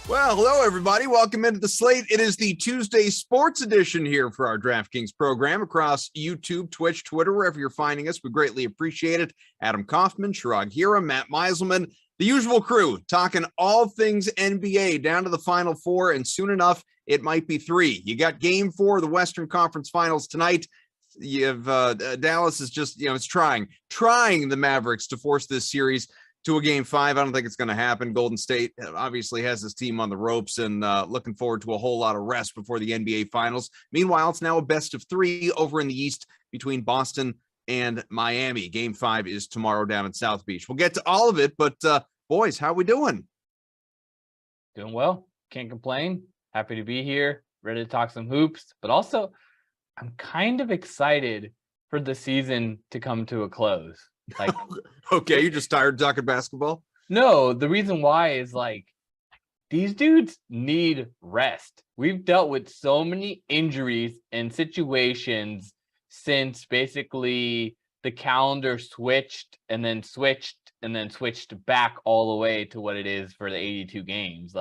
Well, hello, everybody. Welcome into the Slate. It is the Tuesday sports edition here for our DraftKings program across YouTube, Twitch, Twitter, wherever you're finding us. We greatly appreciate it. Adam Kaufman, Chirag Hira, Matt Meiselman, the usual crew, talking all things NBA down to the Final Four, and soon enough, it might be three. You got Game 4 of the Western Conference Finals tonight. You have Dallas is just, it's trying the Mavericks to force this series to a Game 5. I don't think it's going to happen. Golden State obviously has his team on the ropes and looking forward to a whole lot of rest before the NBA Finals. Meanwhile, it's now a best of three over in the East between Boston and Miami. Game 5 is tomorrow down in South Beach. We'll get to all of it, but boys, how we doing? Doing well. Can't complain. Happy to be here. Ready to talk some hoops, but also I'm kind of excited for the season to come to a close. Like, okay, you're just tired of talking basketball? No, the reason why is these dudes need rest. We've dealt with so many injuries and situations since basically the calendar switched back all the way to what it is for the 82 games.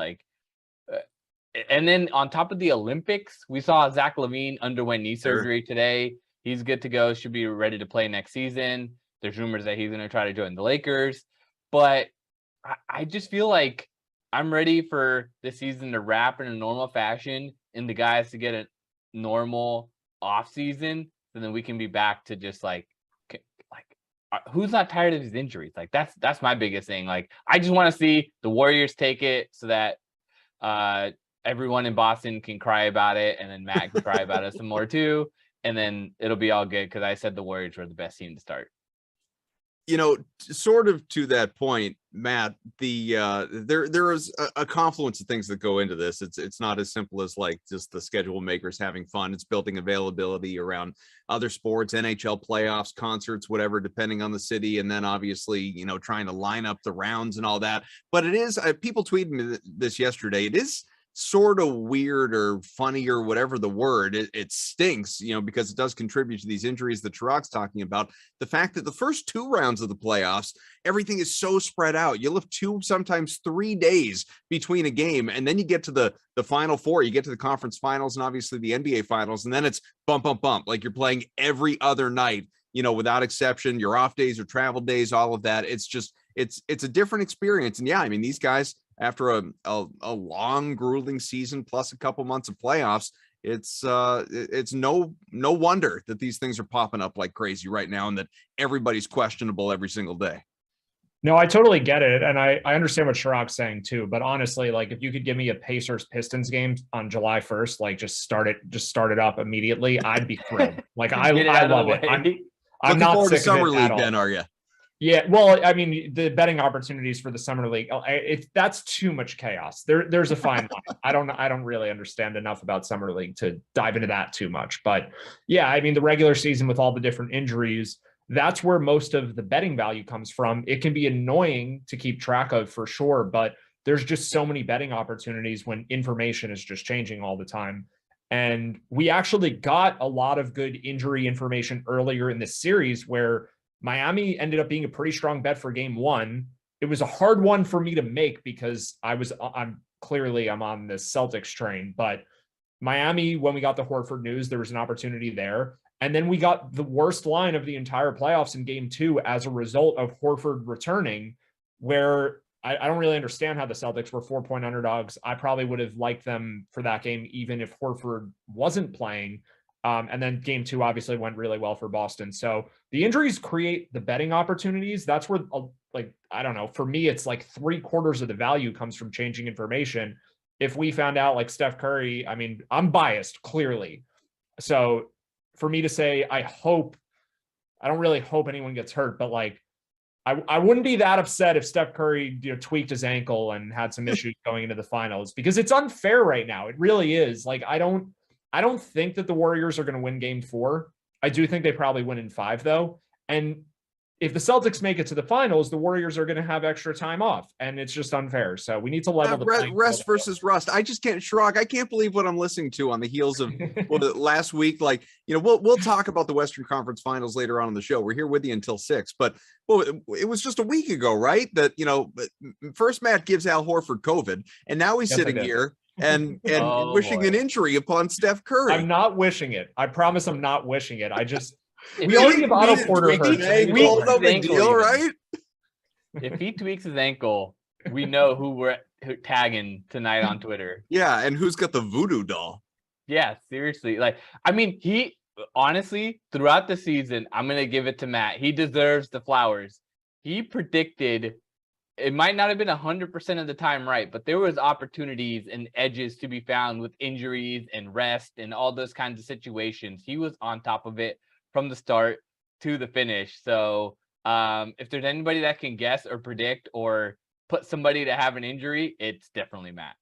And then on top of the Olympics, we saw Zach LaVine underwent knee surgery today. He's good to go, should be ready to play next season. There's rumors that he's going to try to join the Lakers, but I just feel like I'm ready for the season to wrap in a normal fashion and the guys to get a normal off season. And then we can be back to just who's not tired of these injuries? That's my biggest thing. I just want to see the Warriors take it so that everyone in Boston can cry about it. And then Matt can cry about it some more too. And then it'll be all good. Cause I said the Warriors were the best team to start. Sort of to that point, Matt, there is a confluence of things that go into this. It's not as simple as just the schedule makers having fun. It's building availability around other sports, NHL playoffs, concerts, whatever, depending on the city. And then obviously, trying to line up the rounds and all that. But it is, people tweeted me this yesterday. It is sort of weird or funny or whatever the word, it stinks, because it does contribute to these injuries that Chirag's talking about. The fact that the first two rounds of the playoffs, everything is so spread out. You'll have 2, sometimes 3 days between a game. And then you get to the Final Four, you get to the conference finals and obviously the NBA finals. And then it's bump. Like you're playing every other night, without exception. Your off days or travel days, all of that. It's just, it's a different experience. And yeah, I mean, these guys, after a long, grueling season plus a couple months of playoffs, it's no wonder that these things are popping up like crazy right now and that everybody's questionable every single day. No, I totally get it. And I understand what Chirag's saying too. But honestly, if you could give me a Pacers-Pistons game on July 1st, just start it up immediately, I'd be thrilled. I love it. I'm not forward sick to Summer of it League at all. then, are you? Yeah, well, I mean, the betting opportunities for the Summer League, that's too much chaos. There's a fine line. I don't really understand enough about Summer League to dive into that too much. But yeah, I mean, the regular season with all the different injuries, that's where most of the betting value comes from. It can be annoying to keep track of for sure, but there's just so many betting opportunities when information is just changing all the time. And we actually got a lot of good injury information earlier in this series where Miami ended up being a pretty strong bet for game 1. It was a hard one for me to make because I'm on the Celtics train, but Miami, when we got the Horford news, there was an opportunity there. And then we got the worst line of the entire playoffs in game 2 as a result of Horford returning, where I don't really understand how the Celtics were 4-point underdogs. I probably would have liked them for that game, even if Horford wasn't playing. And then game 2 obviously went really well for Boston. So the injuries create the betting opportunities. That's where, I don't know, for me, it's 3/4 of the value comes from changing information. If we found out Steph Curry, I mean, I'm biased clearly. So for me to say, I don't really hope anyone gets hurt, but I wouldn't be that upset if Steph Curry, tweaked his ankle and had some issues going into the finals, because it's unfair right now. It really is. I don't think that the Warriors are going to win game 4. I do think they probably win in 5 though. And if the Celtics make it to the finals, the Warriors are going to have extra time off, and it's just unfair. So we need to level the rest versus rust. I just can't, Shrug. I can't believe what I'm listening to on the heels of last week. Like, we'll talk about the Western Conference Finals later on in the show. We're here with you until 6, but it was just a week ago, right? That first Matt gives Al Horford COVID, and now he's sitting here and wishing an injury upon Steph Curry. I'm not wishing it. I promise I'm not wishing it. I just. We already have Otto Porter hurt. No big deal, right? If he tweaks his ankle, we know who we're tagging tonight on Twitter. Yeah, and who's got the voodoo doll? Yeah, seriously. Like, I mean, he honestly, throughout the season, I'm gonna give it to Matt. He deserves the flowers. He predicted, it might not have been 100% of the time right, but there was opportunities and edges to be found with injuries and rest and all those kinds of situations. He was on top of it from the start to the finish. So if there's anybody that can guess or predict or put somebody to have an injury, it's definitely Matt.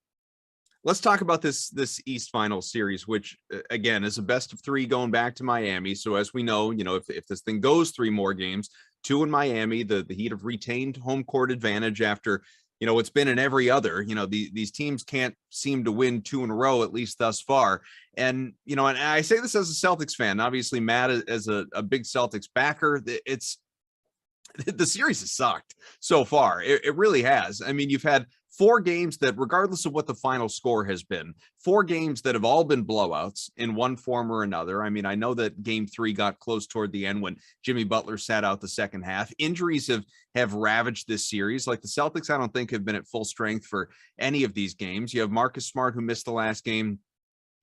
Let's talk about this East Finals series, which again is a best of 3 going back to Miami. So as we know, if this thing goes 3 more games, 2 in Miami, the Heat have retained home court advantage after it's been in every other. These teams can't seem to win 2 in a row, at least thus far. And and I say this as a Celtics fan. Obviously, Matt as a big Celtics backer. The series has sucked so far. It really has. I mean, you've had 4 games that, regardless of what the final score has been, 4 games that have all been blowouts in one form or another. I mean, I know that game 3 got close toward the end when Jimmy Butler sat out the second half. Injuries have ravaged this series. Like the Celtics, I don't think have been at full strength for any of these games. You have Marcus Smart, who missed the last game,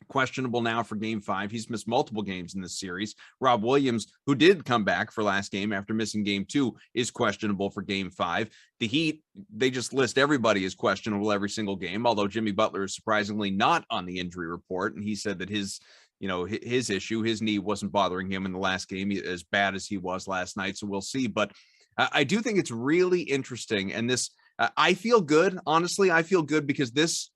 questionable now for game 5. He's missed multiple games in this series. Rob Williams, who did come back for last game after missing game 2, is questionable for game 5. The Heat, they just list everybody as questionable every single game, although Jimmy Butler is surprisingly not on the injury report. And he said that his issue, his knee wasn't bothering him in the last game as bad as he was last night. So we'll see. But I do think it's really interesting. And this, I feel good. Honestly, I feel good because this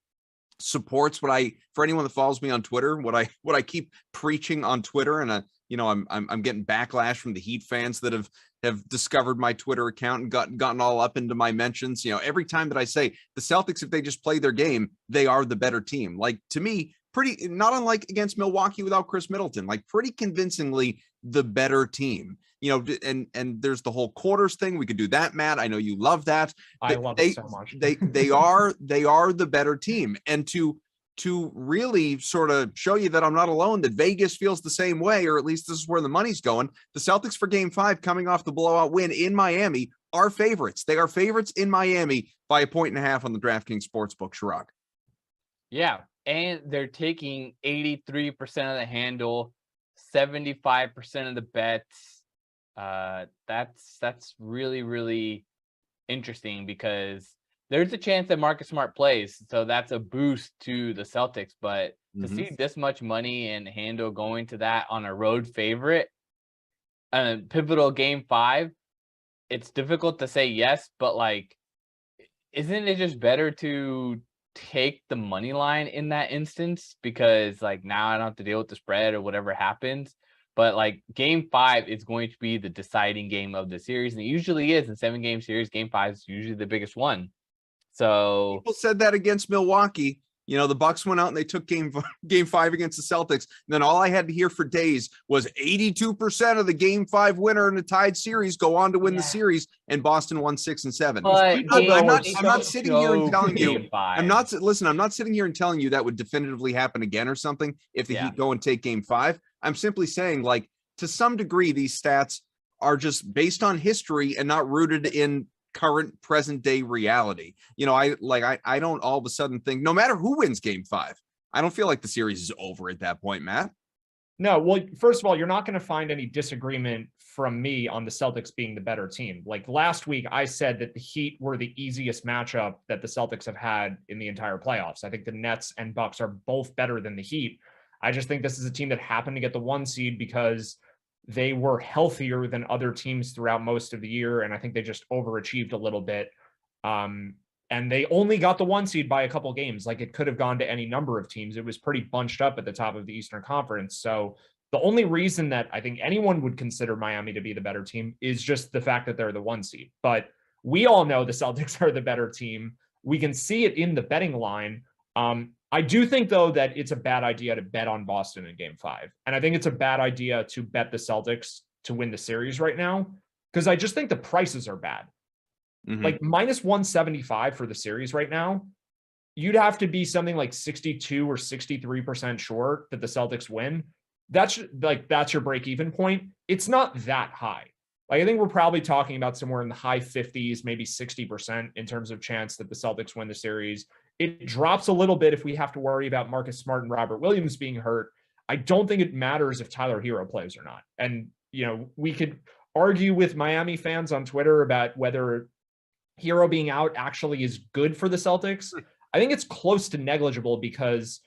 supports for anyone that follows me on Twitter, what I keep preaching on Twitter. And I'm getting backlash from the Heat fans that have discovered my Twitter account and gotten all up into my mentions. Every time that I say the Celtics, if they just play their game, they are the better team. Like, to me, pretty, not unlike against Milwaukee without Chris Middleton, like pretty convincingly the better team. And there's the whole quarters thing. We could do that, Matt. I know you love that. I love it so much. They are the better team. And to really sort of show you that I'm not alone, that Vegas feels the same way, or at least this is where the money's going. The Celtics for game 5, coming off the blowout win in Miami, are favorites. They are favorites in Miami by 1.5 on the DraftKings Sportsbook, Shrug. Yeah. And they're taking 83% of the handle, 75% of the bets. That's really, really interesting because there's a chance that Marcus Smart plays, so that's a boost to the Celtics. But to see this much money and handle going to that on a road favorite, pivotal game 5, it's difficult to say yes, but like, isn't it just better to take the money line in that instance? Because like, now I don't have to deal with the spread or whatever happens. But like, game 5 is going to be the deciding game of the series, and it usually is in 7-game series. Game 5 is usually the biggest one. So people said that against Milwaukee. The Bucks went out and they took game 5 against the Celtics. And then all I had to hear for days was 82% of the game 5 winner in a tied series go on to win the series, and Boston won 6 and 7. I'm not sitting here and telling you. I'm not sitting here and telling you that would definitively happen again or something if the Heat go and take game 5. I'm simply saying, like, to some degree, these stats are just based on history and not rooted in current present day reality. I don't all of a sudden think, no matter who wins game 5, I don't feel like the series is over at that point, Matt. No, well, first of all, you're not going to find any disagreement from me on the Celtics being the better team. Like last week, I said that the Heat were the easiest matchup that the Celtics have had in the entire playoffs. I think the Nets and Bucks are both better than the Heat. I just think this is a team that happened to get the 1 seed because they were healthier than other teams throughout most of the year. And I think they just overachieved a little bit. And they only got the 1 seed by a couple games. Like, it could have gone to any number of teams. It was pretty bunched up at the top of the Eastern Conference. So The only reason that I think anyone would consider Miami to be the better team is just the fact that they're the 1 seed. But we all know the Celtics are the better team. We can see it in the betting line. I do think, though, that it's a bad idea to bet on Boston in game 5. And I think it's a bad idea to bet the Celtics to win the series right now, because I just think the prices are bad. Like minus 175 for the series right now, you'd have to be something like 62 or 63% sure that the Celtics win. That's your break-even point. It's not that high. Like, I think we're probably talking about somewhere in the high 50s, maybe 60% in terms of chance that the Celtics win the series. It drops a little bit if we have to worry about Marcus Smart and Robert Williams being hurt. I don't think it matters if Tyler Hero plays or not. And, we could argue with Miami fans on Twitter about whether Hero being out actually is good for the Celtics. I think it's close to negligible because,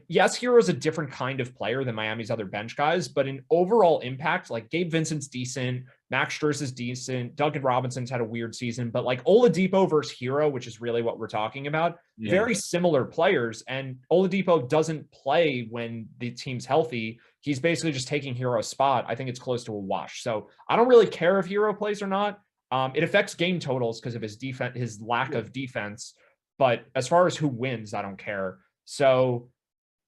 yes, Hero's a different kind of player than Miami's other bench guys, but in overall impact, Gabe Vincent's decent, Max Strus is decent, Duncan Robinson's had a weird season, but Oladipo versus Hero, which is really what we're talking about, very similar players, and Oladipo doesn't play when the team's healthy. He's basically just taking Hero's spot. I think it's close to a wash. So I don't really care if Hero plays or not. It affects game totals because of his defense, his lack of defense. But as far as who wins, I don't care. So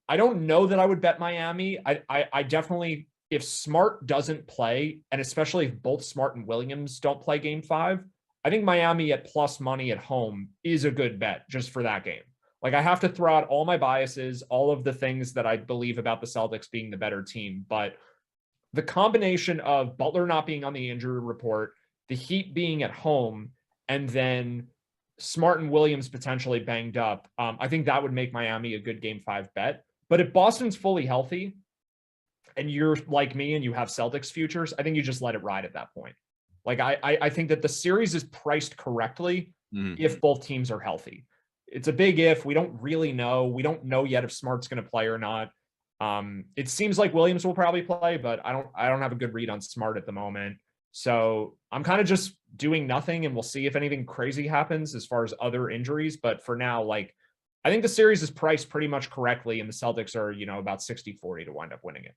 I don't know that I would bet Miami. I definitely, if Smart doesn't play, and especially if both Smart and Williams don't play game 5, I think Miami at plus money at home is a good bet just for that game. I have to throw out all my biases, all of the things that I believe about the Celtics being the better team. But the combination of Butler not being on the injury report, the Heat being at home, and then Smart and Williams potentially banged up, I think that would make Miami a good game 5 bet. But if Boston's fully healthy and you're like me and you have Celtics futures, I think you just let it ride at that point. I think that the series is priced correctly if both teams are healthy. It's a big if. We don't really know. We don't know yet if Smart's going to play or not. It seems like Williams will probably play, but I don't have a good read on Smart at the moment. So I'm kind of just doing nothing, and we'll see if anything crazy happens as far as other injuries. But for now, I think the series is priced pretty much correctly, and the Celtics are, about 60-40 to wind up winning it.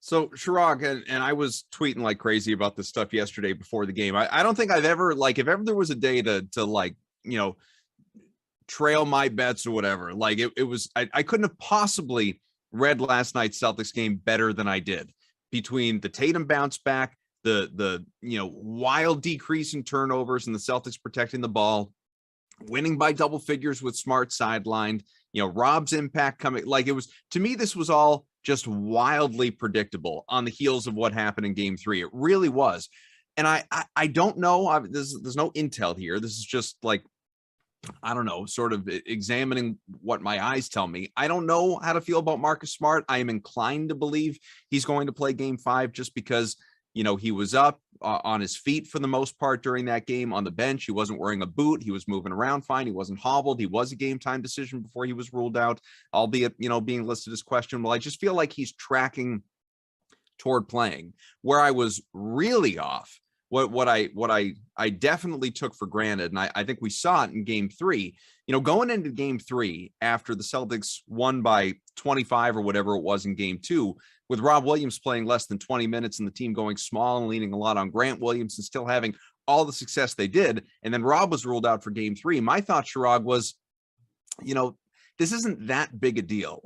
So Chirag, and I was tweeting like crazy about this stuff yesterday before the game. I don't think I've ever, if ever there was a day to trail my bets or whatever, it was, I couldn't have possibly read last night's Celtics game better than I did, between the Tatum bounce back, the wild decrease in turnovers and the Celtics protecting the ball, winning by double figures with Smart sidelined, Rob's impact coming. It was, to me, this was all just wildly predictable on the heels of what happened in game 3. It really was. And I don't know, there's no intel here. This is just I don't know, sort of examining what my eyes tell me. I don't know how to feel about Marcus Smart. I am inclined to believe he's going to play game 5 just because, he was up on his feet for the most part during that game on the bench. He wasn't wearing a boot. He was moving around fine. He wasn't hobbled. He was a game time decision before he was ruled out, albeit, being listed as questionable. I just feel like he's tracking toward playing. Where I was really off, what I definitely took for granted, and I think we saw it in game 3, going into game 3 after the Celtics won by 25 or whatever it was in game 2, with Rob Williams playing less than 20 minutes and the team going small and leaning a lot on Grant Williams and still having all the success they did. And then Rob was ruled out for game 3. My thought, Chirag, was, this isn't that big a deal.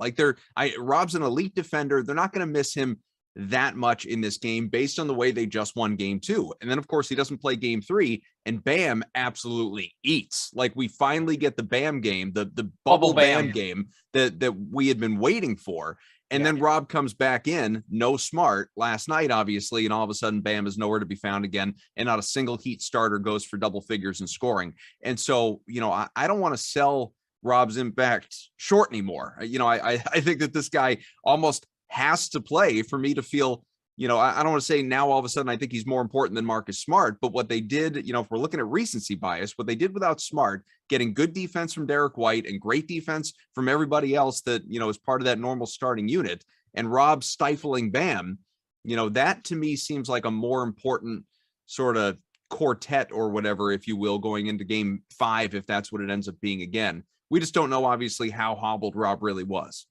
Rob's an elite defender. They're not going to miss him that much in this game based on the way they just won game 2. And then of course he doesn't play game 3 and Bam absolutely eats. We finally get the Bam game, the bubble Bam game that we had been waiting for. And then Rob comes back in, no Smart last night, obviously, and all of a sudden Bam is nowhere to be found again, and not a single Heat starter goes for double figures in scoring. And so, I don't want to sell Rob's impact short anymore. I think that this guy almost has to play for me to feel, I don't want to say now all of a sudden I think he's more important than Marcus Smart, but what they did, if we're looking at recency bias, what they did without Smart, getting good defense from Derek White and great defense from everybody else that, is part of that normal starting unit, and Rob stifling Bam, that to me seems like a more important sort of quartet or whatever, if you will, going into game 5, if that's what it ends up being again. We just don't know, obviously, how hobbled Rob really was.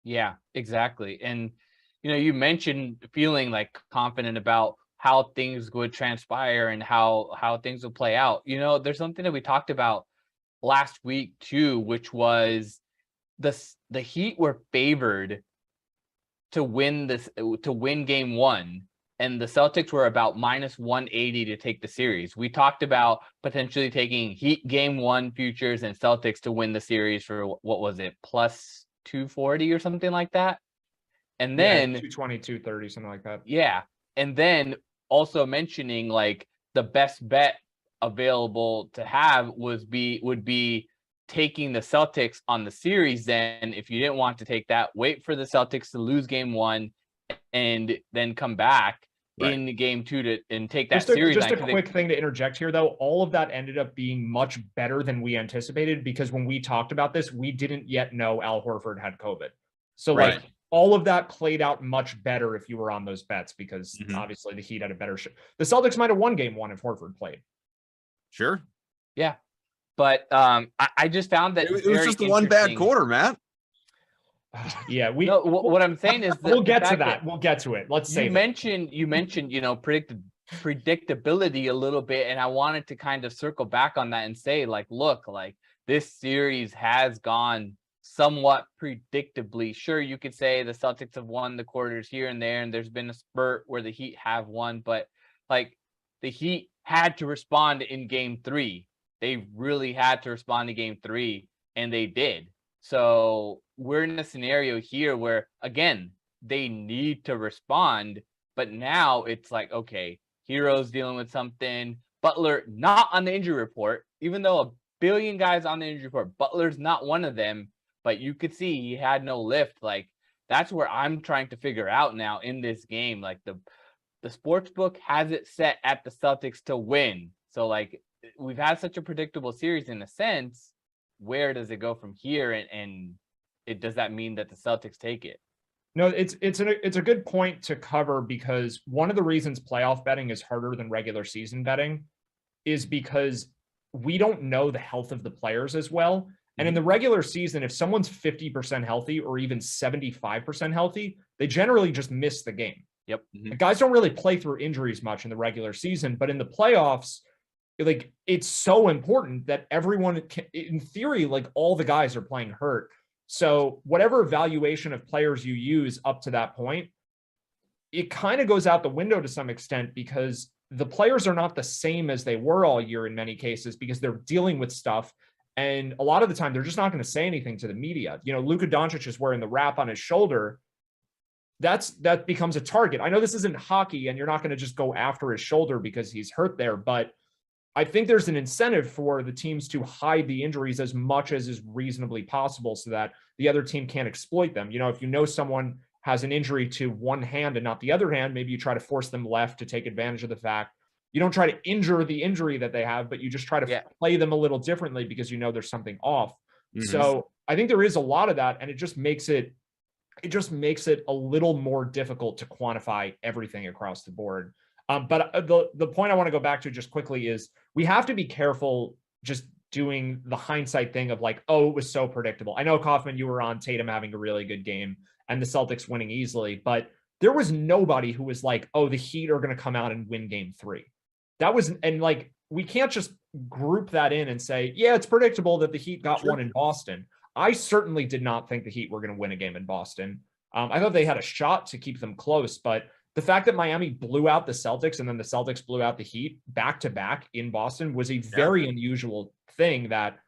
Yeah, exactly. And you mentioned feeling like confident about how things would transpire and how things will play out. There's something that we talked about last week too, which was the Heat were favored to win game one, and the Celtics were about minus 180 to take the series. We talked about potentially taking Heat game one futures and Celtics to win the series for what was it, plus 240 or something like that. And then 220, 230, something like that. Yeah. And then also mentioning like the best bet available to have would be taking the Celtics on the series. Then if you didn't want to take that, wait for the Celtics to lose game one and then come back in game two and take that series. Just a quick thing to interject here, though. All of that ended up being much better than we anticipated, because when we talked about this, we didn't yet know Al Horford had COVID. So like all of that played out much better if you were on those bets, because obviously the Heat had a better the Celtics might have won game one if Horford played. Sure. Yeah. But I just found that it was just one bad quarter, Matt. Yeah, what I'm saying is that we'll get to that. We'll get to it. Let's say you mentioned predictability a little bit, and I wanted to kind of circle back on that and say, like, look, like this series has gone somewhat predictably. Sure, you could say the Celtics have won the quarters here and there, and there's been a spurt where the Heat have won, but like the Heat had to respond in game three. They really had to respond to game three, and they did. So we're in a scenario here where, again, they need to respond, but now it's like, okay, Hero's dealing with something. Butler not on the injury report, even though a billion guys on the injury report. Butler's not one of them, but you could see he had no lift. Like, that's where I'm trying to figure out now in this game. Like, the sports book has it set at the Celtics to win. So, like, we've had such a predictable series in a sense. Where does it go from here? And does that mean that the Celtics take it? No, it's a good point to cover, because one of the reasons playoff betting is harder than regular season betting is because we don't know the health of the players as well. And in the regular season, if someone's 50% healthy or even 75% healthy, they generally just miss the game. Yep. Guys don't really play through injuries much in the regular season, but in the playoffs, like, it's so important that everyone can, in theory, like all the guys are playing hurt. So whatever evaluation of players you use up to that point, it kind of goes out the window to some extent, because the players are not the same as they were all year in many cases, because they're dealing with stuff. And a lot of the time, they're just not going to say anything to the media. Luka Doncic is wearing the wrap on his shoulder. That becomes a target. I know this isn't hockey, and you're not going to just go after his shoulder because he's hurt there, but I think there's an incentive for the teams to hide the injuries as much as is reasonably possible so that the other team can't exploit them. If someone has an injury to one hand and not the other hand, maybe you try to force them left to take advantage of the fact. You don't try to injure the injury that they have, but you just try to play them a little differently because there's something off. So I think there is a lot of that, and it just makes it a little more difficult to quantify everything across the board. But the point I want to go back to just quickly is we have to be careful just doing the hindsight thing of like, oh, it was so predictable. I know, Kaufman, you were on Tatum having a really good game and the Celtics winning easily, but there was nobody who was like, oh, the Heat are going to come out and win game three. And like, we can't just group that in and say, yeah, it's predictable that the Heat got one in Boston. I certainly did not think the Heat were going to win a game in Boston. I thought they had a shot to keep them close, but the fact that Miami blew out the Celtics and then the Celtics blew out the Heat back to back in Boston was a very unusual thing that,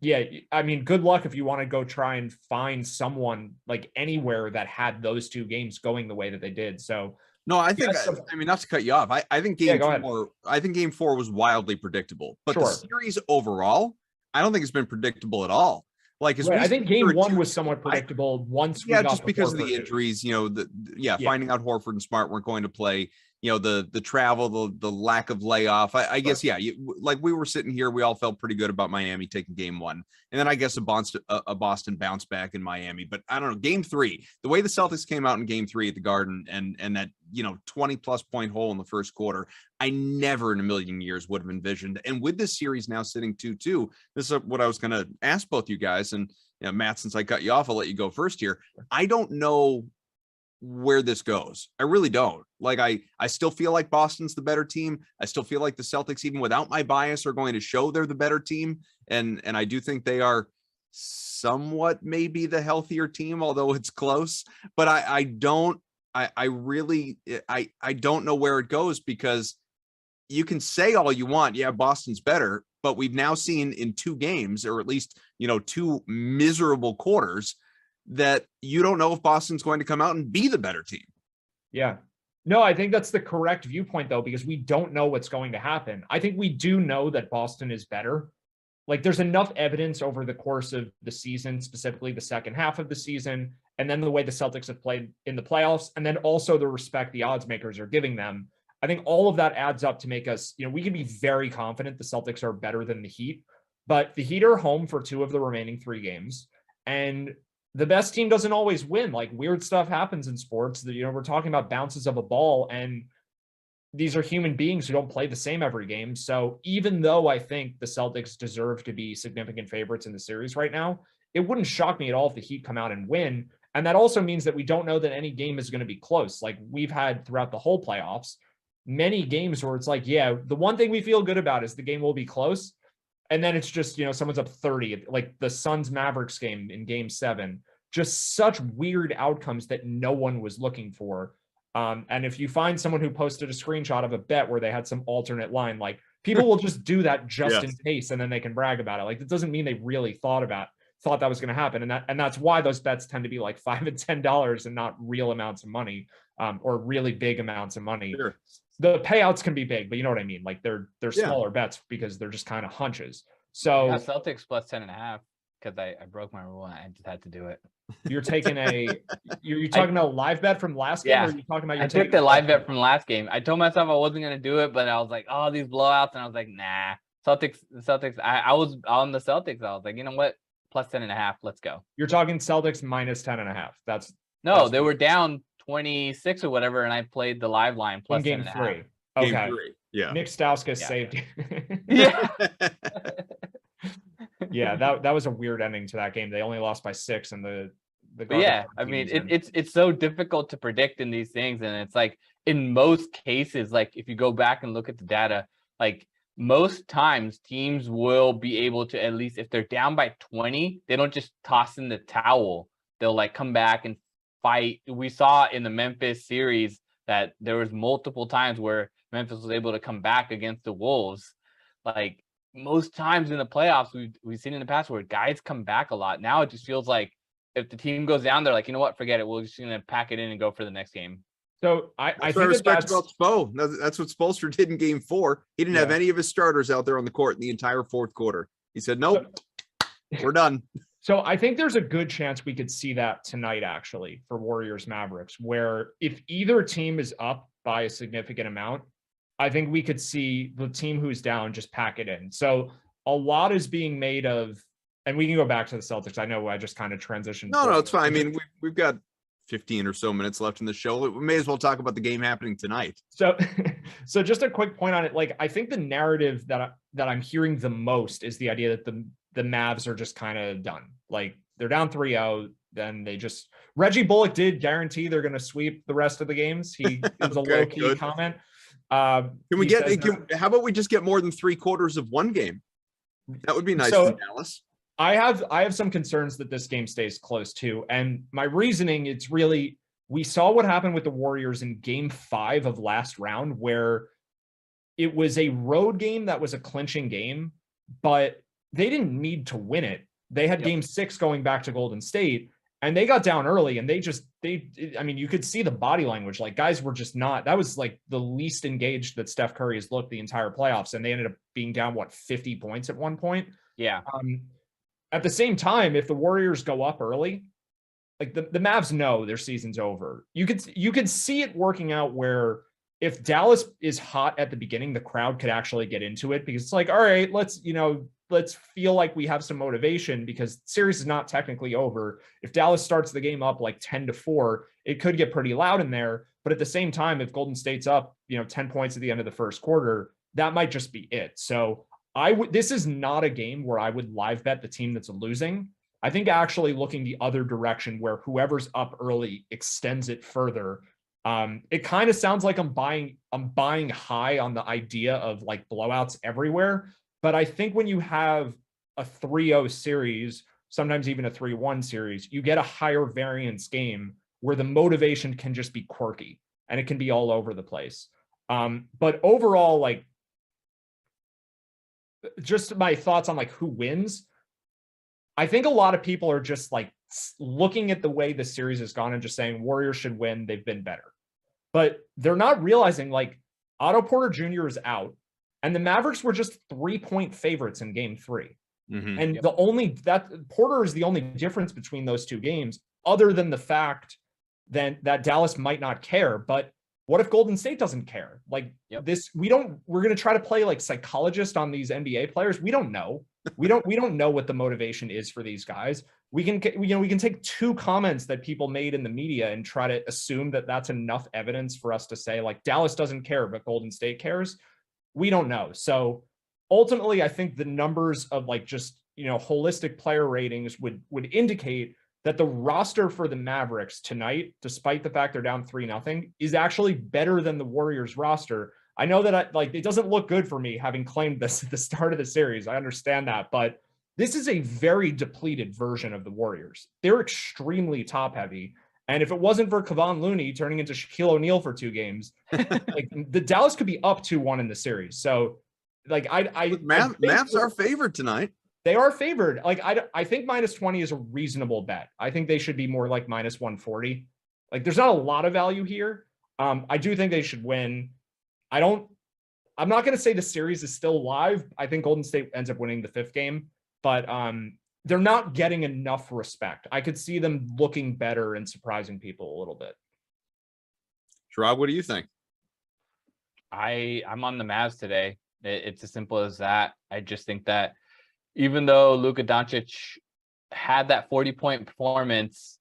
good luck if you want to go try and find someone like anywhere that had those two games going the way that they did. So no, I think, not to cut you off. I think game four was wildly predictable, but the series overall, I don't think it's been predictable at all. Like, I think game one was somewhat predictable once we got just because of the injuries, finding out Horford and Smart weren't going to play, the travel, the lack of layoff. I guess, like we were sitting here, we all felt pretty good about Miami taking game one. And then I guess a Boston bounce back in Miami. But I don't know, game three, the way the Celtics came out in game three at the Garden and that, 20+ point hole in the first quarter, I never in a million years would have envisioned. And with this series now sitting 2-2, this is what I was going to ask both you guys. And Matt, since I cut you off, I'll let you go first here. I don't know where this goes. I really don't. Like, I still feel like Boston's the better team. I still feel like the Celtics, even without my bias, are going to show they're the better team. And I do think they are somewhat maybe the healthier team, although it's close. But I don't know where it goes, because you can say all you want, yeah, Boston's better, but we've now seen in 2 games, or at least, 2 miserable quarters, that you don't know if Boston's going to come out and be the better team. Yeah. No, I think that's the correct viewpoint, though, because we don't know what's going to happen. I think we do know that Boston is better. Like, there's enough evidence over the course of the season, specifically the second half of the season, and then the way the Celtics have played in the playoffs, and then also the respect the odds makers are giving them. I think all of that adds up to make us, we can be very confident the Celtics are better than the Heat, but the Heat are home for 2 of the remaining 3 games. And the best team doesn't always win. Like, weird stuff happens in sports. That, we're talking about bounces of a ball, and these are human beings who don't play the same every game. So even though I think the Celtics deserve to be significant favorites in the series right now, it wouldn't shock me at all if the Heat come out and win. And that also means that we don't know that any game is going to be close. Like, we've had throughout the whole playoffs, many games where it's like, yeah, the one thing we feel good about is the game will be close. And then it's just, someone's up 30, like the Suns Mavericks game in game 7, just such weird outcomes that no one was looking for. And if you find someone who posted a screenshot of a bet where they had some alternate line, like, people will just do that just in case, and then they can brag about it. Like, that doesn't mean they really thought that was going to happen. And that's why those bets tend to be like $5 and $10 and not real amounts of money, or really big amounts of money. Sure. The payouts can be big, but you know what I mean? Like, they're smaller bets because they're just kind of hunches. So Celtics plus 10.5, because I broke my rule and I just had to do it. You're taking you're talking about a live bet from last game, or are you talking about I took the live bet from last game. I told myself I wasn't going to do it, but I was like, oh, these blowouts. And I was like, nah, Celtics. I was on the Celtics. I was like, you know what? Plus 10.5. Let's go. You're talking Celtics minus 10.5. They were down 26 or whatever, and I played the live line plus in game 10.5. 3. Okay. Game 3. Yeah. Nick Stauskas saved you. Yeah. Yeah, that was a weird ending to that game. They only lost by 6, and the I mean, it's so difficult to predict in these things, and it's like, in most cases, like, if you go back and look at the data, like, most times teams will be able to, at least if they're down by 20, they don't just toss in the towel. They'll like come back and fight. We saw in the Memphis series that there was multiple times where Memphis was able to come back against the Wolves. Like, most times in the playoffs, we've seen in the past where guys come back a lot. Now it just feels like if the team goes down, they're like, you know what, forget it. We're just gonna pack it in and go for the next game. So I think respect about Spo. That's what Spoelstra did in game 4. He didn't have any of his starters out there on the court in the entire 4th quarter. He said, nope, we're done. So I think there's a good chance we could see that tonight, actually, for Warriors Mavericks, where if either team is up by a significant amount, I think we could see the team who's down just pack it in. So a lot is being made of, and we can go back to the Celtics. I know I just kind of transitioned. No, it's fine. I mean, we've got 15 or so minutes left in the show. We may as well talk about the game happening tonight. So just a quick point on it. Like, I think the narrative that I'm hearing the most is the idea that the Mavs are just kind of done. Like, they're down 3-0. Then Reggie Bullock did guarantee they're going to sweep the rest of the games. It was a low-key comment. How about we just get more than 3/4 of one game? That would be nice in Dallas. I have some concerns that this game stays close too. And my reasoning, it's really, we saw what happened with the Warriors in game 5 of last round, where it was a road game that was a clinching game, but they didn't need to win it. They had game 6 going back to Golden State, and they got down early, and I mean, you could see the body language. Like, guys were just not, that was like the least engaged that Steph Curry has looked the entire playoffs. And they ended up being down, 50 points at one point. Yeah. At the same time, if the Warriors go up early, like the Mavs know their season's over. You could see it working out where if Dallas is hot at the beginning, the crowd could actually get into it, because it's like, all right, let's feel like we have some motivation, because the series is not technically over. If Dallas starts the game up like 10-4, it could get pretty loud in there. But at the same time, if Golden State's up, 10 points at the end of the first quarter, that might just be it. So this is not a game where I would live bet the team that's losing. I think actually looking the other direction where whoever's up early extends it further. It kind of sounds like I'm buying high on the idea of like blowouts everywhere. But I think when you have a 3-0 series, sometimes even a 3-1 series, you get a higher variance game where the motivation can just be quirky and it can be all over the place. But overall, like, just my thoughts on like who wins. I think a lot of people are just like looking at the way the series has gone and just saying Warriors should win. They've been better, but they're not realizing like Otto Porter Jr. is out and the Mavericks were just 3-point favorites in game 3. Mm-hmm. And the only that Porter is the only difference between those two games, other than the fact that Dallas might not care. But what if Golden State doesn't care? Like this, we're going to try to play like psychologist on these NBA players. We don't know. We don't know what the motivation is for these guys. We can take 2 comments that people made in the media and try to assume that that's enough evidence for us to say like Dallas doesn't care, but Golden State cares. We don't know. So ultimately, I think the numbers of like just, holistic player ratings would indicate that the roster for the Mavericks tonight, despite the fact they're down 3-0, is actually better than the Warriors roster. I know that it doesn't look good for me having claimed this at the start of the series. I understand that, but this is a very depleted version of the Warriors. They're extremely top heavy. And if it wasn't for Kevon Looney turning into Shaquille O'Neal for 2 games, like the Dallas could be up 2-1 in the series. So like Mavs are favored tonight. They are favored. Like I think -20 is a reasonable bet. I think they should be more like -140. Like there's not a lot of value here. I do think they should win. I'm not going to say the series is still live. I think Golden State ends up winning the 5th game, but they're not getting enough respect. I could see them looking better and surprising people a little bit. Sherrod, what do you think? I'm on the Mavs today. It's as simple as that. I just think that even though Luka Doncic had that 40-point performance,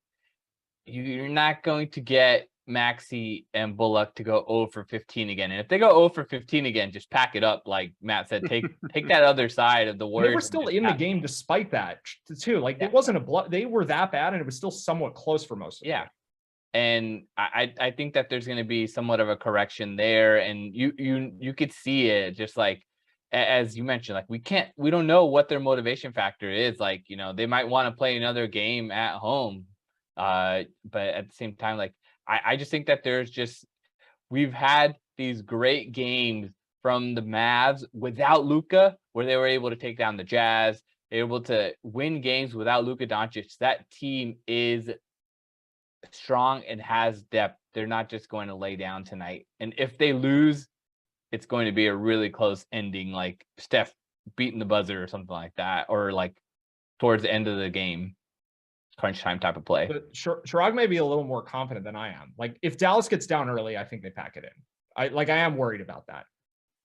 you're not going to get Maxey and Bullock to go 0 for 15 again. And if they go 0 for 15 again, just pack it up. Like Matt said, take that other side of the Warriors. They were still in the game despite that too. Like it wasn't they were that bad and it was still somewhat close for most of them. Yeah. And I think that there's going to be somewhat of a correction there. And you could see it just like, as you mentioned, like we don't know what their motivation factor is. Like, they might want to play another game at home. But at the same time, like, I just think that we've had these great games from the Mavs without Luka, where they were able to take down the Jazz, able to win games without Luka Doncic. That team is strong and has depth. They're not just going to lay down tonight. And if they lose, it's going to be a really close ending, like Steph beating the buzzer or something like that, or like towards the end of the game, crunch time type of play. But Chirag may be a little more confident than I am. Like if Dallas gets down early, I think they pack it in. I am worried about that.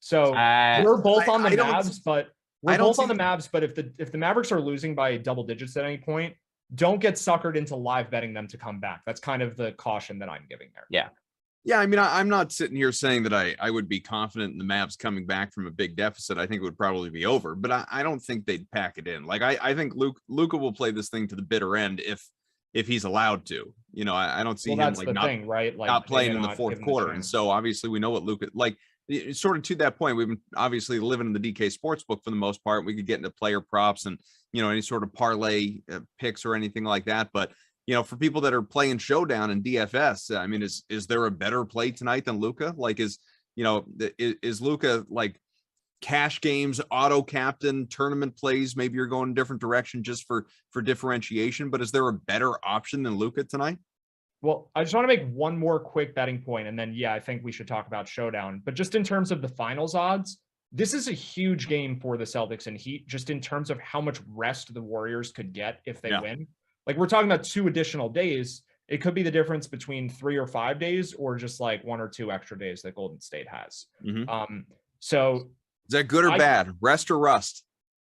So we're both on the Mavs, but if the Mavericks are losing by double digits at any point, don't get suckered into live betting them to come back. That's kind of the caution that I'm giving there. Yeah. Yeah, I mean, I'm not sitting here saying that I would be confident in the Mavs coming back from a big deficit. I think it would probably be over, but I don't think they'd pack it in. Like I think Luka will play this thing to the bitter end if he's allowed to. I don't see him like not playing in the 4th quarter. And so obviously we know what Luka like. Sort of to that point, we've been obviously living in the DK Sportsbook for the most part. We could get into player props and any sort of parlay picks or anything like that, but. For people that are playing Showdown and DFS, I mean, is there a better play tonight than Luka? Like, is Luka like cash games, auto captain, tournament plays? Maybe you're going a different direction just for differentiation, but is there a better option than Luka tonight? Well, I just want to make one more quick betting point, and then, I think we should talk about Showdown. But just in terms of the finals odds, this is a huge game for the Celtics and Heat, just in terms of how much rest the Warriors could get if they win. Like we're talking about 2 additional days. It could be the difference between 3 or 5 days or just like 1 or 2 extra days that Golden State has. Mm-hmm. So is that good or bad? Rest or rust?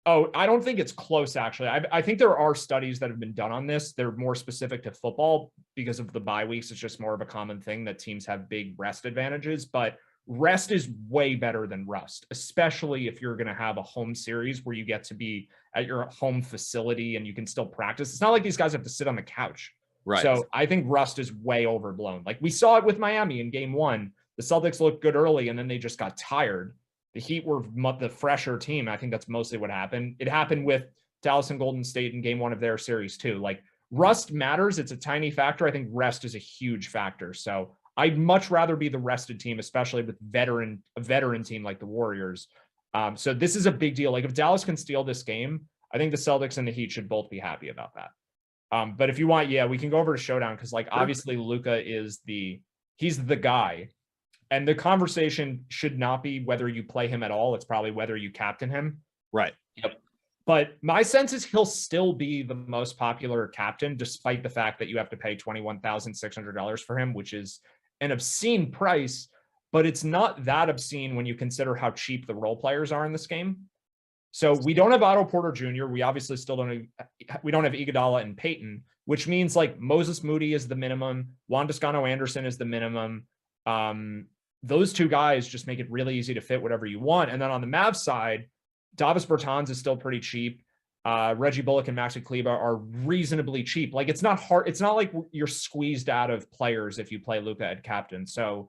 Oh, I don't think it's close, actually. I think there are studies that have been done on this. They're more specific to football because of the bye weeks. It's just more of a common thing that teams have big rest advantages. But rest is way better than rust, especially if you're going to have a home series where you get to be at your home facility and you can still practice. It's not like these guys have to sit on the couch. Right. So I think rust is way overblown. Like we saw it with Miami in game 1. The Celtics looked good early and then they just got tired. The Heat were the fresher team. I think that's mostly what happened. It happened with Dallas and Golden State in game 1 of their series too. Like rust matters. It's a tiny factor. I think rest is a huge factor. So I'd much rather be the rested team, especially with a veteran team like the Warriors. So this is a big deal. Like if Dallas can steal this game, I think the Celtics and the Heat should both be happy about that. But if you want, we can go over to Showdown because like obviously Luka is he's the guy. And the conversation should not be whether you play him at all. It's probably whether you captain him. Right. Yep. But my sense is he'll still be the most popular captain, despite the fact that you have to pay $21,600 for him, which is an obscene price, but it's not that obscene when you consider how cheap the role players are in this game. So we don't have Otto Porter Jr. We obviously still don't have Iguodala and Peyton, which means like Moses Moody is the minimum. Juan Toscano-Anderson is the minimum. Those two guys just make it really easy to fit whatever you want. And then on the Mavs side, Davis Bertans is still pretty cheap. Reggie Bullock and Maxi Kleber are reasonably cheap. Like it's not hard. It's not like you're squeezed out of players if you play Luka at captain. So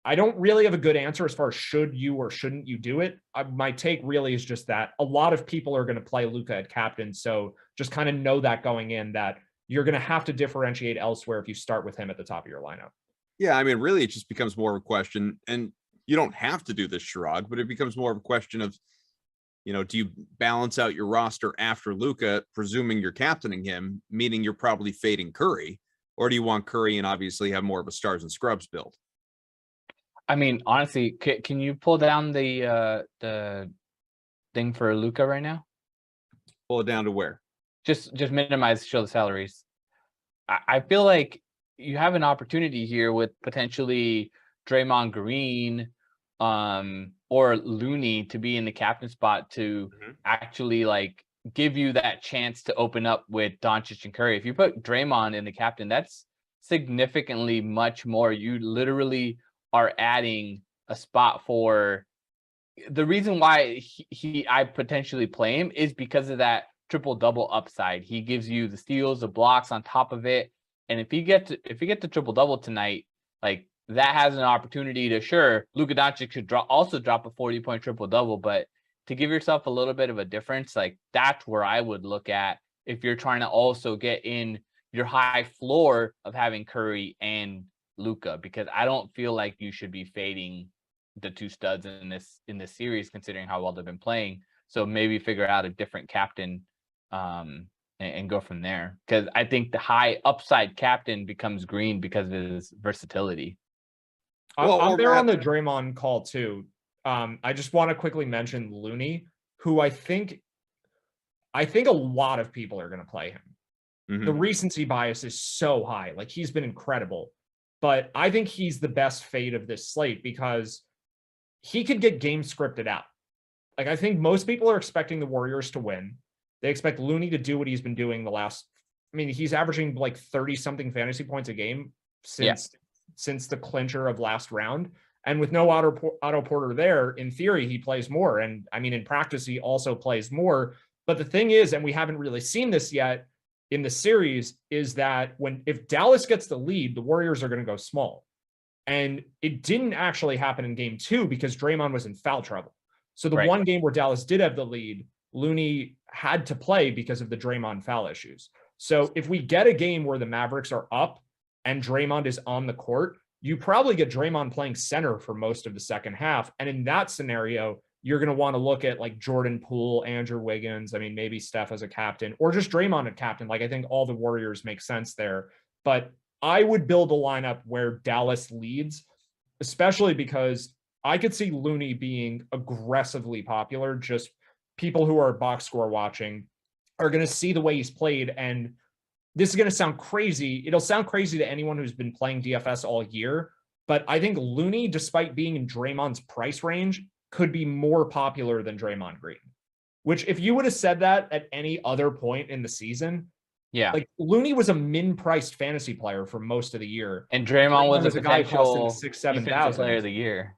I don't really have a good answer as far as should you or shouldn't you do it. My take really is just that a lot of people are going to play Luka at captain. So just kind of know that going in that you're going to have to differentiate elsewhere if you start with him at the top of your lineup. Yeah, I mean, really, it just becomes more of a question, and you don't have to do this, Sherrod, but it becomes more of a question of, do you balance out your roster after Luka, presuming you're captaining him, meaning you're probably fading Curry, or do you want Curry and obviously have more of a stars and scrubs build? I mean, honestly, can you pull down the thing for Luka right now? Pull it down to where? Just minimize, show the salaries. I feel like you have an opportunity here with potentially Draymond Green or Looney to be in the captain spot to actually like give you that chance to open up with Doncic and Curry. If you put Draymond in the captain, that's significantly much more. You literally are adding a spot for the reason why I potentially play him is because of that triple double upside. He gives you the steals, the blocks on top of it. And if you get the triple double tonight, like that has an opportunity to Luka Doncic could also drop a 40-point triple double, but to give yourself a little bit of a difference, like that's where I would look at if you're trying to also get in your high floor of having Curry and Luka, because I don't feel like you should be fading the two studs in this series considering how well they've been playing. So maybe figure out a different captain and go from there, because I think the high upside captain becomes Green because of his versatility. I'm there on the Draymond call too. I just want to quickly mention Looney, who I think a lot of people are going to play him. Mm-hmm. The recency bias is so high. Like he's been incredible, but I think he's the best fade of this slate because he could get game scripted out. Like I think most people are expecting the Warriors to win. They expect Looney to do what he's been doing he's averaging like 30 something fantasy points a game since the clincher of last round. And with no Otto Porter there, in theory, he plays more. And in practice, he also plays more. But the thing is, and we haven't really seen this yet in the series, is that if Dallas gets the lead, the Warriors are going to go small. And it didn't actually happen in game 2 because Draymond was in foul trouble. So the one game where Dallas did have the lead, Looney had to play because of the Draymond foul issues. So if we get a game where the Mavericks are up and Draymond is on the court, you probably get Draymond playing center for most of the second half. And in that scenario, you're going to want to look at like Jordan Poole, Andrew Wiggins. Maybe Steph as a captain or just Draymond at captain. Like I think all the Warriors make sense there, but I would build a lineup where Dallas leads, especially because I could see Looney being aggressively popular. Just people who are box score watching are going to see the way he's played. And this is going to sound crazy. It'll sound crazy to anyone who's been playing DFS all year. But I think Looney, despite being in Draymond's price range, could be more popular than Draymond Green. Which if you would have said that at any other point in the season, like Looney was a min-priced fantasy player for most of the year. And Draymond was a guy potential costing 6,000-7,000 player of the year.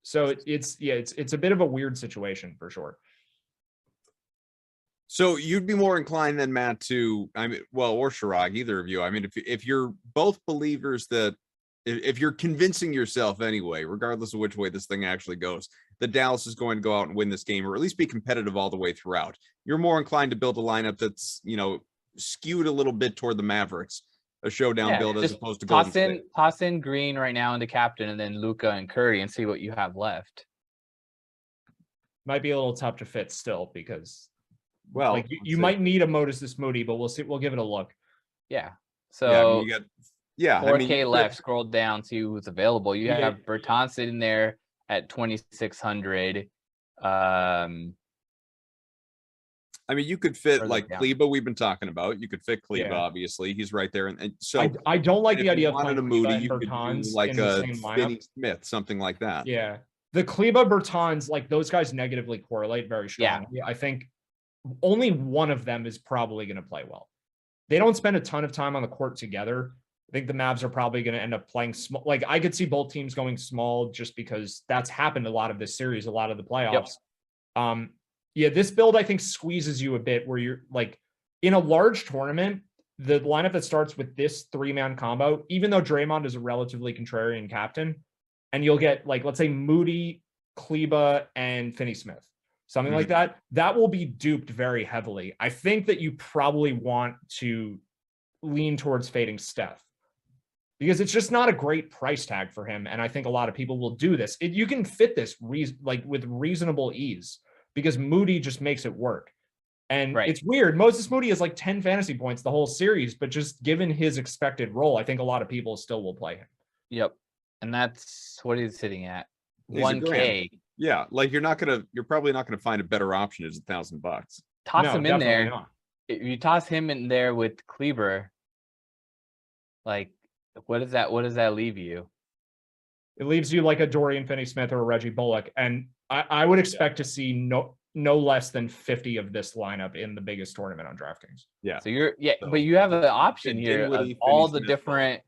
So it's a bit of a weird situation for sure. So you'd be more inclined than Matt to, or Shirag, either of you. I mean, if you're both believers that if you're convincing yourself anyway, regardless of which way this thing actually goes, that Dallas is going to go out and win this game, or at least be competitive all the way throughout, you're more inclined to build a lineup that's, skewed a little bit toward the Mavericks, a showdown build as opposed to Golden State. Toss in Green right now into captain, and then Luka and Curry, and see what you have left. Might be a little tough to fit still because, well, like, you might need a Moses Moody, but we'll see. We'll give it a look. Yeah. So you got 4K left. Scroll down, see who's available. You have Bertans sitting there at 2,600. You could fit like Kleba we've been talking about. You could fit Kleba, obviously. He's right there. And so I don't like the idea of wanted a Moody, you could do like a Finney Smith, something like that. Yeah. The Kleba Bertans, like those guys negatively correlate very strongly. Yeah. I think only one of them is probably going to play well. They don't spend a ton of time on the court together. I think the Mavs are probably going to end up playing small. Like I could see both teams going small just because that's happened a lot of this series, a lot of the playoffs. Yep. This build I think squeezes you a bit where you're like in a large tournament, the lineup that starts with this 3-man combo, even though Draymond is a relatively contrarian captain, and you'll get like, let's say Moody, Kleba, and Finney Smith, something like that, that will be duped very heavily. I think that you probably want to lean towards fading Steph because it's just not a great price tag for him. And I think a lot of people will do this. You can fit this with reasonable ease because Moody just makes it work. And It's weird. Moses Moody has like 10 fantasy points the whole series, but just given his expected role, I think a lot of people still will play him. Yep. And that's what he's sitting at. 1K. Yeah. Like you're probably not going to find a better option as $1,000. Toss him in there. Not. If you toss him in there with Kleber, like what does that leave you? It leaves you like a Dorian Finney-Smith or a Reggie Bullock. And I would expect to see no less than 50 of this lineup in the biggest tournament on DraftKings. Yeah. So but you have an option here of all the different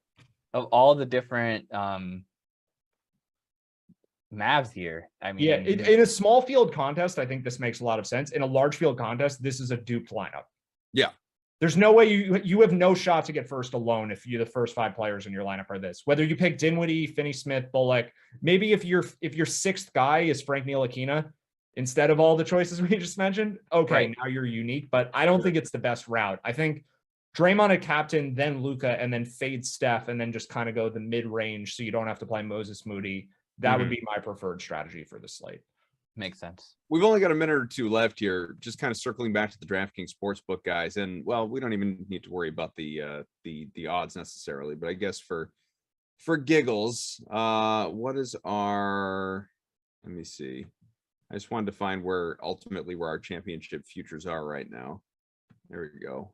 Mavs here. I mean, in a small field contest, I think this makes a lot of sense. In a large field contest, this is a duped lineup. Yeah. There's no way you have no shot to get first alone if the first 5 players in your lineup are this. Whether you pick Dinwiddie, Finney-Smith, Bullock, maybe if your 6th guy is Frank Ntilikina instead of all the choices we just mentioned, okay, now you're unique. But I don't think it's the best route. I think Draymond at captain, then Luka, and then fade Steph, and then just kind of go the mid-range so you don't have to play Moses Moody. That would be my preferred strategy for the slate. Makes sense. We've only got a minute or two left here, just kind of circling back to the DraftKings Sportsbook guys. And well, we don't even need to worry about the odds necessarily, but I guess for giggles, what is let me see. I just wanted to find where our championship futures are right now. There we go.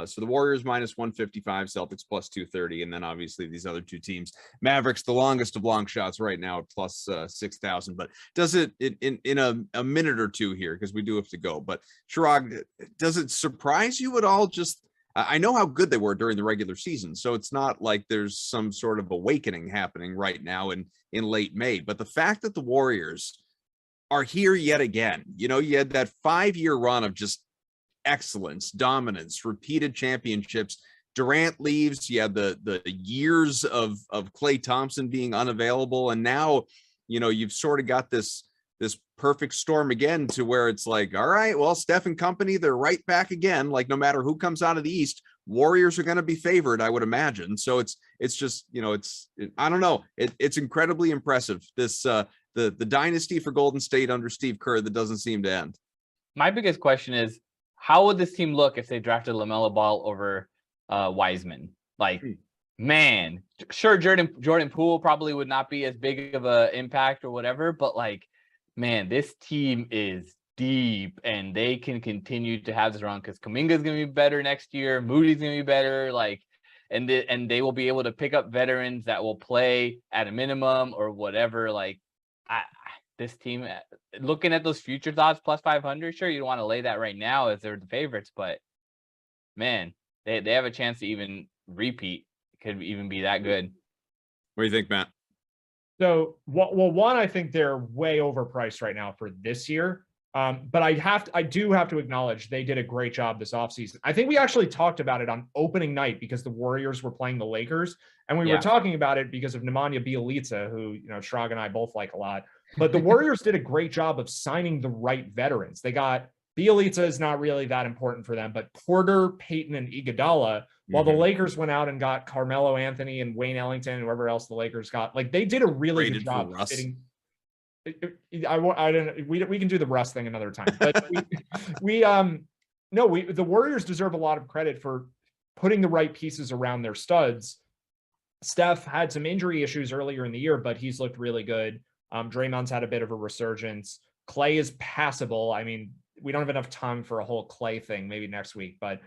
So the Warriors minus 155, Celtics plus 230, and then obviously these other two teams. Mavericks, the longest of long shots right now, plus 6,000. But does it in a minute or two here, because we do have to go. But Chirag, does it surprise you at all? Just I know how good they were during the regular season, so it's not like there's some sort of awakening happening right now in late May. But the fact that the Warriors are here yet again, you had that 5-year run of just excellence, dominance, repeated championships. Durant leaves. You had the years of Klay Thompson being unavailable, and now you've sort of got this perfect storm again to where it's like, all right, well, Steph and company, they're right back again. Like no matter who comes out of the East, Warriors are going to be favored, I would imagine. So it's just I don't know. It's incredibly impressive. This the dynasty for Golden State under Steve Kerr that doesn't seem to end. My biggest question is, how would this team look if they drafted LaMelo Ball over Wiseman? Like, man, sure, Jordan Poole probably would not be as big of an impact or whatever, but like, man, this team is deep and they can continue to have this run because Kuminga's going to be better next year. Moody's going to be better. Like, and they will be able to pick up veterans that will play at a minimum or whatever. Like, this team, looking at those future odds plus 500, sure, you don't want to lay that right now as they're the favorites, but man, they have a chance to even repeat. It could even be that good. What do you think, Matt? So, well, one, I think they're way overpriced right now for this year. But I do have to acknowledge they did a great job this offseason. I think we actually talked about it on opening night because the Warriors were playing the Lakers, and we were talking about it because of Nemanja Bjelica, who Shrag and I both like a lot. But the Warriors did a great job of signing the right veterans. They got Bjelica is not really that important for them, but Porter, Payton, and Iguodala. While the Lakers went out and got Carmelo Anthony and Wayne Ellington and whoever else the Lakers got, like they did a really good job fitting. We can do the Russ thing another time, but the Warriors deserve a lot of credit for putting the right pieces around their studs. Steph had some injury issues earlier in the year, but he's looked really good. Draymond's had a bit of a resurgence. Clay is passable. I mean, we don't have enough time for a whole Clay thing, maybe next week, but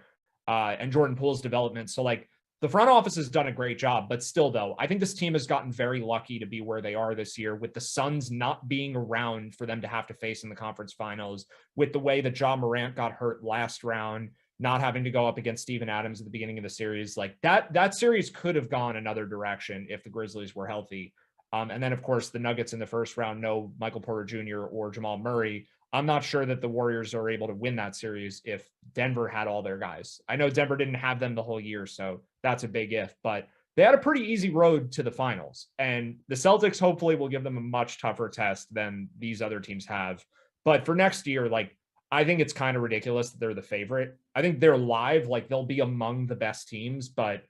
and Jordan Poole's development. So like the front office has done a great job, but still though, I think this team has gotten very lucky to be where they are this year with the Suns not being around for them to have to face in the conference finals, with the way that Ja Morant got hurt last round, not having to go up against Steven Adams at the beginning of the series. Like that series could have gone another direction if the Grizzlies were healthy. And then of course the Nuggets in the first round, no Michael Porter Jr. or Jamal Murray. I'm not sure that the Warriors are able to win that series if Denver had all their guys. I know Denver didn't have them the whole year, so that's a big if, but they had a pretty easy road to the finals. And the Celtics hopefully will give them a much tougher test than these other teams have. But for next year, like, I think it's kind of ridiculous that they're the favorite. I think they're live, like they'll be among the best teams, but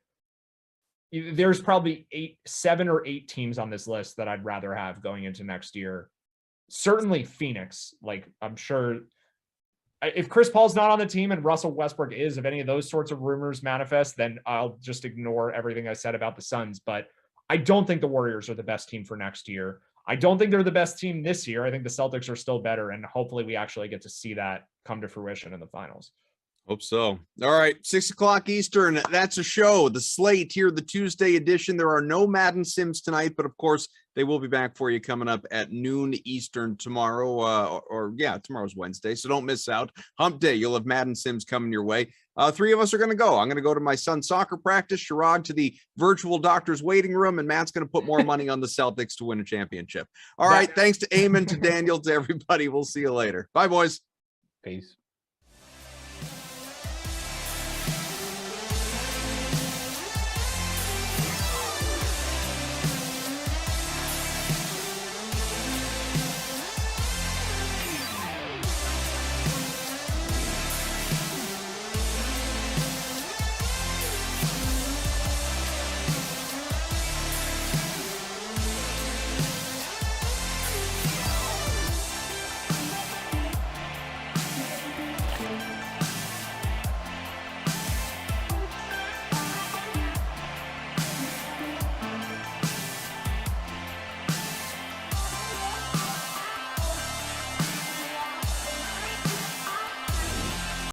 there's probably 7 or 8 teams on this list that I'd rather have going into next year. Certainly Phoenix, like I'm sure if Chris Paul's not on the team and Russell Westbrook is, if any of those sorts of rumors manifest, then I'll just ignore everything I said about the Suns. But I don't think the Warriors are the best team for next year. I don't think they're the best team this year. I think the Celtics are still better, and hopefully we actually get to see that come to fruition in the finals. Hope so. All right, 6:00 Eastern. That's a show. The Slate here, the Tuesday edition. There are no Madden Sims tonight, but of course they will be back for you coming up at noon Eastern tomorrow. Tomorrow's Wednesday, so don't miss out. Hump Day, you'll have Madden Sims coming your way. 3 of us are going to go. I'm going to go to my son's soccer practice, Chirag to the virtual doctor's waiting room, and Matt's going to put more money on the Celtics to win a championship. All right, thanks to Eamon, to Daniel, to everybody. We'll see you later. Bye, boys. Peace.